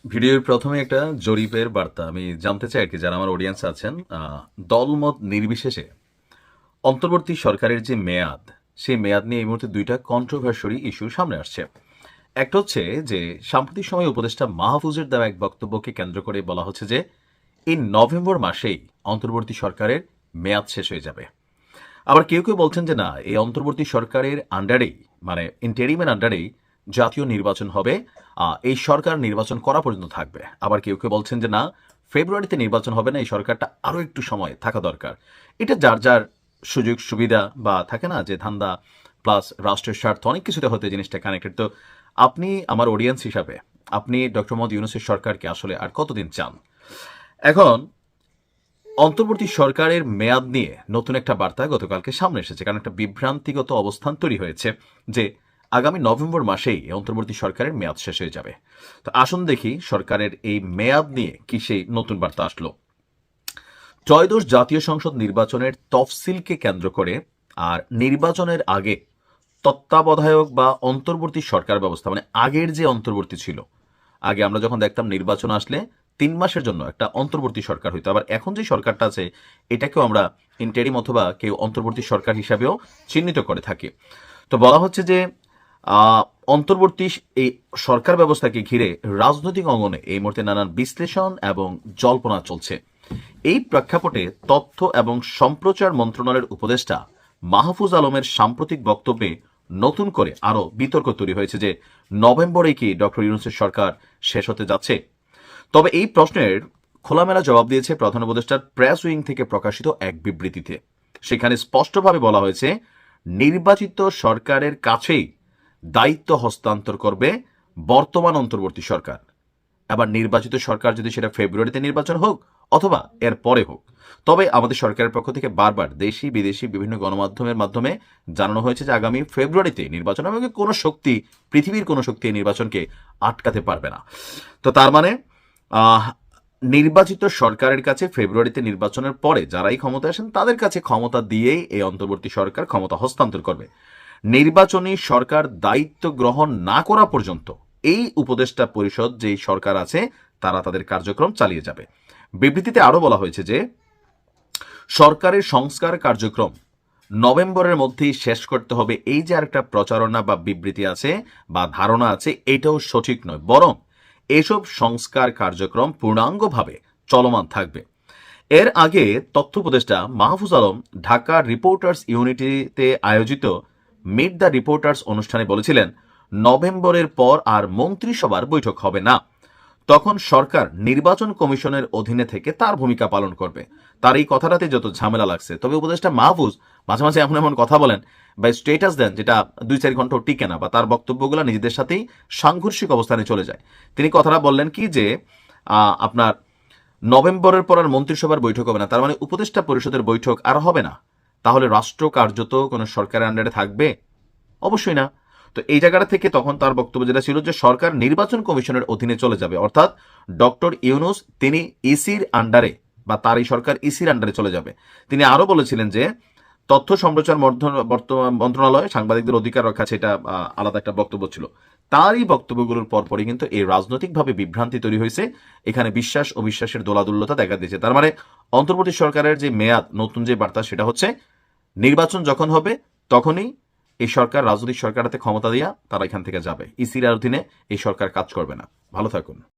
ভিডিওর প্রথমে একটা জরিপের বার্তা আমি জানতে চাই আর কি, যারা আমার অডিয়েন্স আছেন, দলমত নির্বিশেষে অন্তর্বর্তী সরকারের যে মেয়াদ, সেই মেয়াদ নিয়ে এই মুহূর্তে দুইটা কন্ট্রোভার্সি ইস্যু সামনে আসছে। একটা হচ্ছে যে সাম্প্রতিক সময়ে উপদেষ্টা মাহফুজের দেওয়া এক বক্তব্যকে কেন্দ্র করে বলা হচ্ছে যে এই নভেম্বর মাসেই অন্তর্বর্তী সরকারের মেয়াদ শেষ হয়ে যাবে। আবার কেউ কেউ বলছেন যে না, এই অন্তর্বর্তী সরকারের আন্ডারেই, মানে ইন্টারিমের আন্ডারেই জাতীয় নির্বাচন হবে, এই সরকার নির্বাচন করা পর্যন্ত থাকবে। আবার কেউ কেউ বলছেন যে না, ফেব্রুয়ারিতে নির্বাচন হবে না, এই সরকারটা আরও একটু সময় থাকা দরকার। এটা যার যার সুযোগ সুবিধা বা থাকে না যে ধান্দা প্লাস রাষ্ট্রের স্বার্থ, অনেক কিছুতে হতে জিনিসটা কানেক্টেড। তো আপনি আমার অডিয়েন্স হিসাবে আপনি ডক্টর মোহাম্মদ ইউনূসের সরকারকে আসলে আর কতদিন চান? এখন অন্তর্বর্তী সরকারের মেয়াদ নিয়ে নতুন একটা বার্তা গতকালকে সামনে এসেছে, কারণ একটা বিভ্রান্তিগত অবস্থান তৈরি হয়েছে যে আগামী নভেম্বর মাসেই অন্তর্বর্তী সরকারের মেয়াদ শেষ হয়ে যাবে। তো আসুন দেখি সরকারের এই মেয়াদ নিয়ে কি সেই নতুন বার্তা আসলো। ত্রয়োদশ জাতীয় সংসদ নির্বাচনের তফসিলকে কেন্দ্র করে আর নির্বাচনের আগে তত্ত্বাবধায়ক বা অন্তর্বর্তী সরকার ব্যবস্থা, মানে আগের যে অন্তর্বর্তী ছিল, আগে আমরা যখন দেখতাম নির্বাচন আসলে 3 মাসের জন্য একটা অন্তর্বর্তী সরকার হইতো, আবার এখন যে সরকারটা আছে এটাকেও আমরা ইন্টারিম অথবা কেউ অন্তর্বর্তী সরকার হিসাবেও চিহ্নিত করে থাকি। তো বলা হচ্ছে যে অন্তর্বর্তী এই সরকার ব্যবস্থাকে ঘিরে রাজনৈতিক অঙ্গনে এই মুহূর্তে নানান বিশ্লেষণ এবং জল্পনা চলছে। এই প্রেক্ষাপটে তথ্য এবং সম্প্রচার মন্ত্রণালয়ের উপদেষ্টা মাহফুজ আলমের সাম্প্রতিক বক্তব্যে নতুন করে আরও বিতর্ক তৈরি হয়েছে যে নভেম্বরে কি ডক্টর ইউনূসের সরকার শেষ হতে যাচ্ছে। তবে এই প্রশ্নের খোলামেলা জবাব দিয়েছে প্রধান উপদেষ্টার প্রেস উইং থেকে প্রকাশিত এক বিবৃতিতে। সেখানে স্পষ্টভাবে বলা হয়েছে নির্বাচিত সরকারের কাছেই দায়িত্ব হস্তান্তর করবে বর্তমান অন্তর্বর্তী সরকার। আবার নির্বাচিত সরকার যদি সেটা ফেব্রুয়ারিতে নির্বাচন হোক অথবা এর পরে হোক, তবে আমাদের সরকারের পক্ষ থেকে বারবার দেশি বিদেশি বিভিন্ন গণমাধ্যমের মাধ্যমে জানানো হয়েছে যে আগামী ফেব্রুয়ারিতে নির্বাচন হবে, কোনো শক্তি, পৃথিবীর কোনো শক্তি এই নির্বাচনকে আটকাতে পারবে না। তো তার মানে নির্বাচিত সরকারের কাছে ফেব্রুয়ারিতে নির্বাচনের পরে যারাই ক্ষমতা আসেন তাদের কাছে ক্ষমতা দিয়েই এই অন্তর্বর্তী সরকার ক্ষমতা হস্তান্তর করবে। নির্বাচনী সরকার দায়িত্ব গ্রহণ না করা পর্যন্ত এই উপদেষ্টা পরিষদ যেই সরকার আছে তারা তাদের কার্যক্রম চালিয়ে যাবে। বিবৃতিতে আরও বলা হয়েছে যে সরকারের সংস্কার কার্যক্রম নভেম্বরের মধ্যেই শেষ করতে হবে, এই যে আরেকটা প্রচারণা বা বিবৃতি আছে বা ধারণা আছে, এটাও সঠিক নয়, বরং এসব সংস্কার কার্যক্রম পূর্ণাঙ্গভাবে চলমান থাকবে। এর আগে তথ্য উপদেষ্টা মাহফুজ আলম ঢাকা রিপোর্টার্স ইউনিটিতে আয়োজিত মিট দ্য রিপোর্টার্স অনুষ্ঠানে বলেছিলেন নভেম্বরের পর আর মন্ত্রিসভার বৈঠক হবে না, তখন সরকার নির্বাচন কমিশনের অধীনে থেকে তার ভূমিকা পালন করবে। তার এই কথাটাতে যত ঝামেলা লাগছে, তবে উপদেষ্টা মাহফুজ মাঝে মাঝে এমন এমন কথা বলেন বা স্টেটাস দেন যেটা 2-4 ঘন্টাও টিকে না, বা তার বক্তব্যগুলো নিজেদের সাথেই সাংঘর্ষিক অবস্থানে চলে যায়। তিনি কথাটা বললেন কি যে আপনার নভেম্বরের পর আর মন্ত্রিসভার বৈঠক হবে না, তার মানে উপদেষ্টা পরিষদের বৈঠক আর হবে না। তাহলে রাষ্ট্র কার্যত কোনো সরকারের আন্ডারে থাকবে? অবশ্যই না। তো এই জায়গাটা থেকে তখন তার বক্তব্য যেটা ছিল যে সরকার নির্বাচন কমিশনের অধীনে চলে যাবে, অর্থাৎ ডক্টর ইউনূস তিনি ইসির আন্ডারে বা তার এই সরকার ইসির আন্ডারে চলে যাবে। তিনি আরও বলেছিলেন যে তথ্য সম্প্রচার মন্ত্রণালয় সাংবাদিকদের অধিকার রক্ষা, সেটা আলাদা একটা বক্তব্য ছিল। তার এই বক্তব্যগুলোর পরপরই কিন্তু এই রাজনৈতিকভাবে বিভ্রান্তি তৈরি হয়েছে, এখানে বিশ্বাস অবিশ্বাসের দোলাদুল্যতা দেখা দিয়েছে। তার মানে অন্তর্বর্তী সরকারের যে মেয়াদ, নতুন যে বার্তা সেটা হচ্ছে নির্বাচন যখন হবে তখনই এই সরকার, রাজনৈতিক সরকার হাতে ক্ষমতা দিয়া তারা এখান থেকে যাবে, ইসির অধীনে এই সরকার কাজ করবে না। ভালো থাকুন।